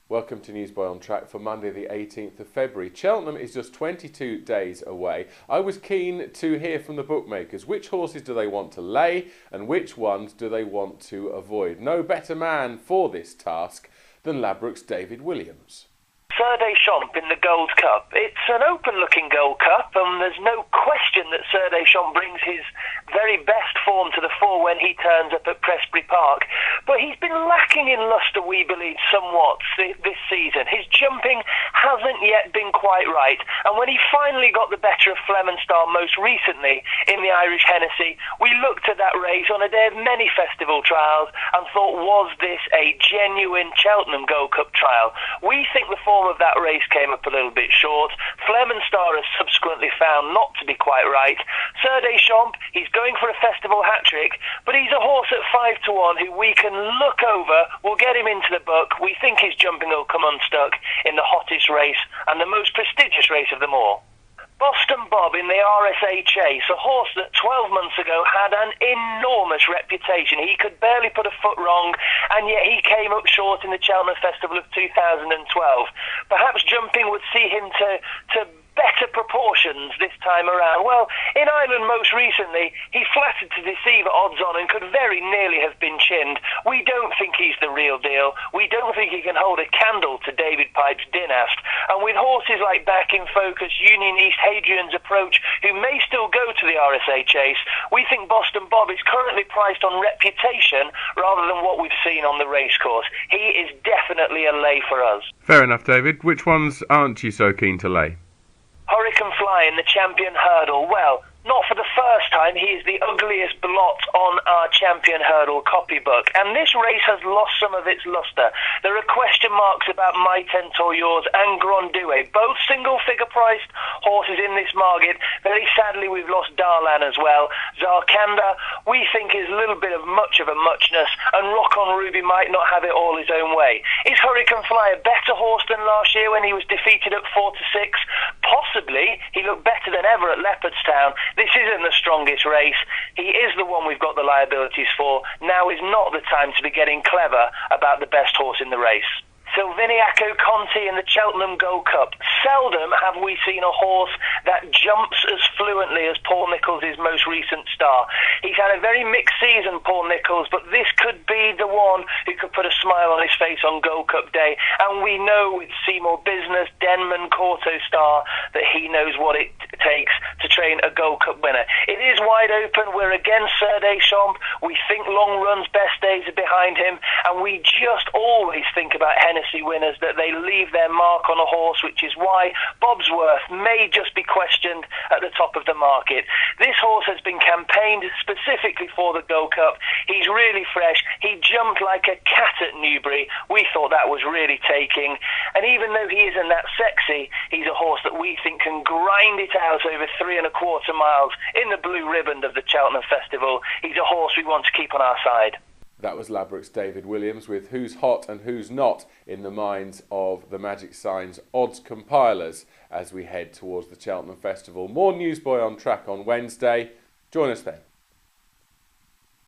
Welcome to Newsboy on Track for Monday the 18th of February. Cheltenham is just 22 days away. I was keen to hear from the bookmakers. Which horses do they want to lay and which ones do they want to avoid? No better man for this task than Ladbrokes' David Williams. Sir Deschamps in the Gold Cup. It's an open-looking Gold Cup, and there's no question that Sir Deschamps brings his very best form to the fore when he turns up at Prestbury Park. But he's been lacking in lustre, we believe, somewhat this season. His jumping hasn't yet been quite right, and when he finally got the better of Flemenstar most recently in the Irish Hennessy, we looked at that race on a day of many festival trials and thought, was this a genuine Cheltenham Gold Cup trial? We think the form of that race came up a little bit short. Flemenstar has subsequently found not to be quite right. Sir Deschamps, he's going for a festival hat-trick, but he's a horse at 5-1 who we can look over. We'll get him into the book. We think his jumping will come unstuck in the hottest race and the most prestigious race of them all. Boston Bob in the RSA Chase, a horse that 12 months ago had an enormous reputation. He could barely put a foot wrong, and yet he came up short in the Cheltenham Festival of 2012. Perhaps jumping would see him to better proportions this time around. Well, in Ireland most recently, he flattered to deceive at odds on and could very nearly have been chinned. We don't think he's the real deal. We don't think he can hold a candle to David Pipe's Dynast. And with horses like Back in Focus, Union East, Hadrian's Approach, who may still go to the RSA Chase, we think Boston Bob is currently priced on reputation rather than what we've seen on the racecourse. He is definitely a lay for us. Fair enough, David. Which ones aren't you so keen to lay? Hurricane Fly in the Champion Hurdle. Well, not for the first time, he is the ugliest blot on our Champion Hurdle copybook. And this race has lost some of its lustre. There are question marks about My Tentor Yours and Grandouet, both single-figure priced horses in this market. Very sadly, we've lost Darlan as well. Zarkanda, we think, is a little bit of much of a muchness, and Rock on Ruby might not have it all his own way. Is Hurricane Fly a better horse than last year when he was defeated at 4-6? Possibly. He looked better than ever at Leopardstown. This isn't the strongest race. He is the one we've got the liabilities for. Now is not the time to be getting clever about the best horse in the race. Silviniaco Conti in the Cheltenham Gold Cup. Seldom have we seen a horse that jumps as fluently as Paul Nicholls' most recent star. He's had a very mixed season, Paul Nicholls, but this could be the one who could put a smile on his face on Gold Cup day. And we know with Seymour Business, Denman, Corto Star, that he knows what it takes to train a Gold Cup winner. It is wide open. We're against Sir Deschamps. We think Long Run's best days are behind him, and we just always think about Hennessy winners, that they leave their mark on a horse, which is why Bobsworth may just be questioned at the top of the market. This horse has been campaigned specifically for the Gold Cup. He's really fresh. He jumped like a cat at Newbury. We thought that was really taking. And even though he isn't that sexy, he's a horse that we think can grind it out over 3¼ miles in the blue ribbon of the Cheltenham Festival. He's a horse we want to keep on our side. That was Ladbrokes' David Williams with who's hot and who's not in the minds of the Magic Signs odds compilers as we head towards the Cheltenham Festival. More Newsboy on Track on Wednesday. Join us then.